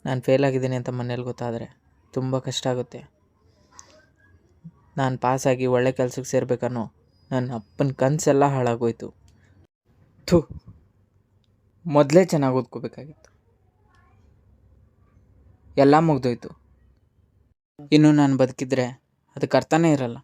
ನಾನು ಫೇಲ್ ಆಗಿದ್ದೀನಿ ಅಂತ ಮನೇಲಿ ಗೊತ್ತಾದರೆ ತುಂಬ ಕಷ್ಟ ಆಗುತ್ತೆ. ನಾನು ಪಾಸಾಗಿ ಒಳ್ಳೆ ಕೆಲಸಕ್ಕೆ ಸೇರ್ಬೇಕನ್ನೋ ನನ್ನ ಅಪ್ಪನ ಕನಸೆಲ್ಲ ಹಾಳಾಗೋಯ್ತು. ಮೊದಲೇ ಚೆನ್ನಾಗಿ ಓದ್ಕೋಬೇಕಾಗಿತ್ತು. ಎಲ್ಲ ಮುಗ್ದೋಯ್ತು. ಇನ್ನು ನಾನು ಬದುಕಿದ್ರೆ ಅದಕ್ಕೆ ಅರ್ಥನೇ ಇರಲ್ಲ.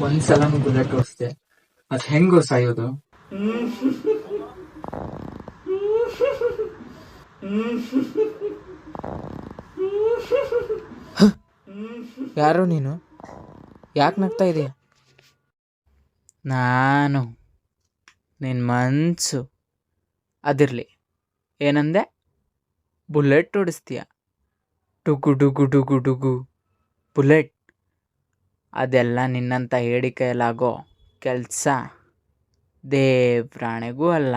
ಒಂದ್ಸಲನೂ ಬುಲೆಟ್ ಓಡಿಸ್ದೆ, ಅದು ಹೆಂಗೋ ಸಾಯೋದು? ಯಾರು ನೀನು? ಯಾಕೆ ನಗ್ತಾ ಇದೀಯ? ನಾನು ನಿನ್ನ ಮನಸ್ಸು. ಅದಿರಲಿ, ಏನಂದೆ? ಬುಲೆಟ್ ಓಡಿಸ್ತೀಯ? ಡುಗು ಡುಗು ಡುಗು ಡುಗು ಬುಲೆಟ್. ಅದೆಲ್ಲ ನಿನ್ನಂಥ ಹೇಳಿಕೆಯಲ್ಲಾಗೋ ಕೆಲಸ ದೇವ್ರಾಣೆಗೂ ಅಲ್ಲ.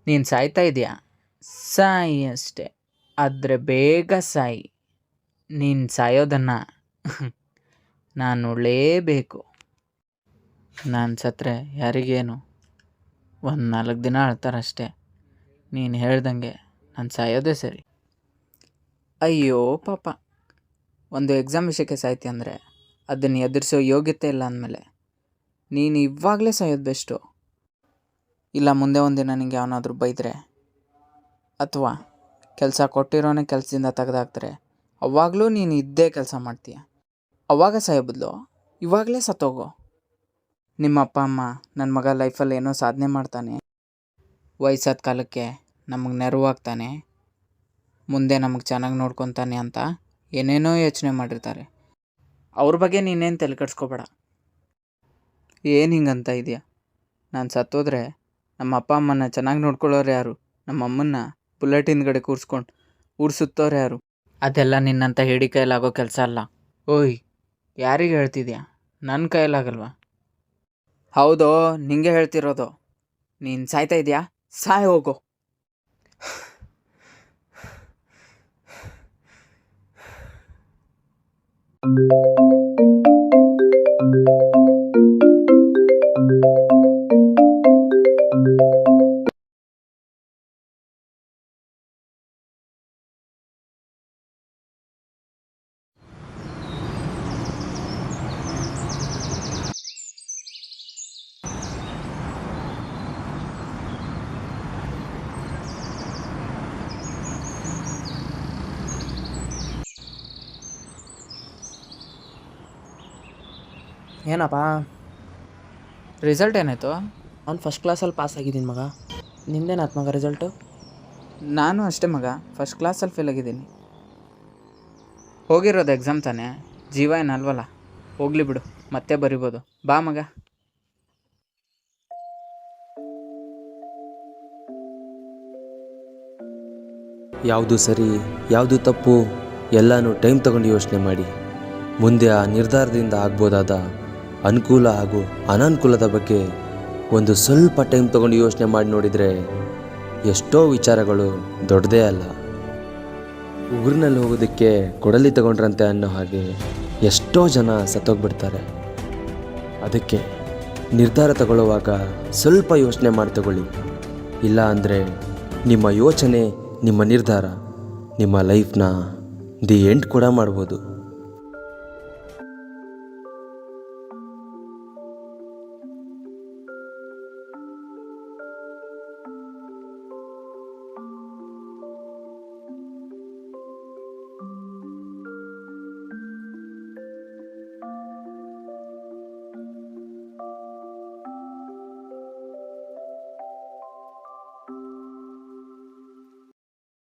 ನೀನು ಸಾಯ್ತಾ ಇದೆಯಾ? ಸಾಯಿ ಅಷ್ಟೆ, ಆದರೆ ಬೇಗ ಸಾಯಿ. ನೀನು ಸಾಯೋದನ್ನು ನಾನು ನೋಡಲೇಬೇಕು. ನಾನು ಸತ್ತರೆ ಯಾರಿಗೇನು, 1-4 ದಿನ ಅಳ್ತಾರಷ್ಟೇ. ನೀನು ಹೇಳ್ದಂಗೆ ನಾನು ಸಾಯೋದೇ ಸರಿ. ಅಯ್ಯೋ ಪಾಪ, ಒಂದು ಎಕ್ಸಾಮ್ ವಿಷಯಕ್ಕೆ ಸಾಯ್ತಿ ಅಂದರೆ ಅದನ್ನು ಎದುರಿಸೋ ಯೋಗ್ಯತೆ ಇಲ್ಲ ಅಂದಮೇಲೆ ನೀನು ಇವಾಗಲೇ ಸಾಯೋದು ಬೆಸ್ಟು. ಇಲ್ಲ ಮುಂದೆ ಒಂದಿನ ನಿಂಗೆ ಯಾವನಾದರೂ ಬೈದರೆ ಅಥವಾ ಕೆಲಸ ಕೊಟ್ಟಿರೋನೇ ಕೆಲಸದಿಂದ ತೆಗೆದಾಕ್ತಾರೆ, ಅವಾಗಲೂ ನೀನು ಇದ್ದೇ ಕೆಲಸ ಮಾಡ್ತೀಯ. ಅವಾಗ ಸಾಯೋ ಬದಲು ಇವಾಗಲೇ ಸತ್ತೋಗೋ. ನಿಮ್ಮ ಅಪ್ಪ ಅಮ್ಮ ನನ್ನ ಮಗ ಲೈಫಲ್ಲಿ ಏನೋ ಸಾಧನೆ ಮಾಡ್ತಾನೆ, ವಯಸ್ಸಾದ ಕಾಲಕ್ಕೆ ನಮಗೆ ನೆರವಾಗ್ತಾನೆ, ಮುಂದೆ ನಮಗೆ ಚೆನ್ನಾಗಿ ನೋಡ್ಕೊತಾನೆ ಅಂತ ಏನೇನೋ ಯೋಚನೆ ಮಾಡಿರ್ತಾರೆ. ಅವ್ರ ಬಗ್ಗೆ ನೀನೇನು ತಲೆ ಕೆಡಿಸ್ಕೋಬೇಡ. ಏನು ಹಿಂಗಂತ ಇದೆಯಾ? ನಾನು ಸತ್ತೋದ್ರೆ ನಮ್ಮ ಅಪ್ಪ ಅಮ್ಮನ ಚೆನ್ನಾಗಿ ನೋಡ್ಕೊಳ್ಳೋರು ಯಾರು? ನಮ್ಮ ಅಮ್ಮನ್ನ ಬುಲೆಟ್ ಹಿಂದ್ಗಡೆ ಕೂರಿಸ್ಕೊಂಡು ಊರು ಸುತ್ತೋರು ಯಾರು? ಅದೆಲ್ಲ ನಿನ್ನಂಥ ಹೇಳಿ ಕೈಲಾಗೋ ಕೆಲಸ ಅಲ್ಲ. ಓಯ್, ಯಾರಿಗೆ ಹೇಳ್ತಿದ್ಯಾ? ನನ್ನ ಕೈಲಾಗಲ್ವಾ? ಹೌದೋ, ನಿಂಗೆ ಹೇಳ್ತಿರೋದು. ನೀನು ಸಾಯ್ತಾ ಇದೆಯಾ? ಸಾಯ್ ಹೋಗೋ. ಏನಪ್ಪ ರಿಸಲ್ಟ್ ಏನಾಯಿತು? ನಾನು ಫಸ್ಟ್ ಕ್ಲಾಸಲ್ಲಿ ಪಾಸ್ ಆಗಿದ್ದೀನಿ ಮಗ. ನಿಂದೇನಾಯ್ತು ಮಗ ರಿಸಲ್ಟು? ನಾನು ಅಷ್ಟೇ ಮಗ, ಫಸ್ಟ್ ಕ್ಲಾಸಲ್ಲಿ ಫೇಲ್ ಆಗಿದ್ದೀನಿ. ಹೋಗಿರೋದು ಎಕ್ಸಾಮ್ ತಾನೇ, ಜೀವ ಏನಲ್ವಲ್ಲ, ಹೋಗಲಿ ಬಿಡು, ಮತ್ತೆ ಬರಿಬೋದು. ಬಾ ಮಗ. ಯಾವುದು ಸರಿ ಯಾವುದು ತಪ್ಪು ಎಲ್ಲನೂ ಟೈಮ್ ತಗೊಂಡು ಯೋಚನೆ ಮಾಡಿ ಮುಂದೆ ಆ ನಿರ್ಧಾರದಿಂದ ಆಗ್ಬೋದಾದ ಅನುಕೂಲ ಹಾಗೂ ಅನಾನುಕೂಲದ ಬಗ್ಗೆ ಒಂದು ಸ್ವಲ್ಪ ಟೈಮ್ ತಗೊಂಡು ಯೋಚನೆ ಮಾಡಿ ನೋಡಿದರೆ ಎಷ್ಟೋ ವಿಚಾರಗಳು ದೊಡ್ಡದೇ ಅಲ್ಲ. ಊರಿನಲ್ಲಿ ಹೋಗೋದಕ್ಕೆ ಕೊಡಲಿ ತಗೊಂಡ್ರಂತೆ ಅನ್ನೋ ಹಾಗೆ ಎಷ್ಟೋ ಜನ ಸತ್ತೋಗ್ಬಿಡ್ತಾರೆ. ಅದಕ್ಕೆ ನಿರ್ಧಾರ ತಗೊಳ್ಳುವಾಗ ಸ್ವಲ್ಪ ಯೋಚನೆ ಮಾಡಿ ತಗೊಳ್ಳಿ. ಇಲ್ಲ ಅಂದರೆ ನಿಮ್ಮ ಯೋಚನೆ, ನಿಮ್ಮ ನಿರ್ಧಾರ ನಿಮ್ಮ ಲೈಫ್ನ ದಿ ಎಂಡ್ ಕೂಡ ಮಾಡ್ಬೋದು.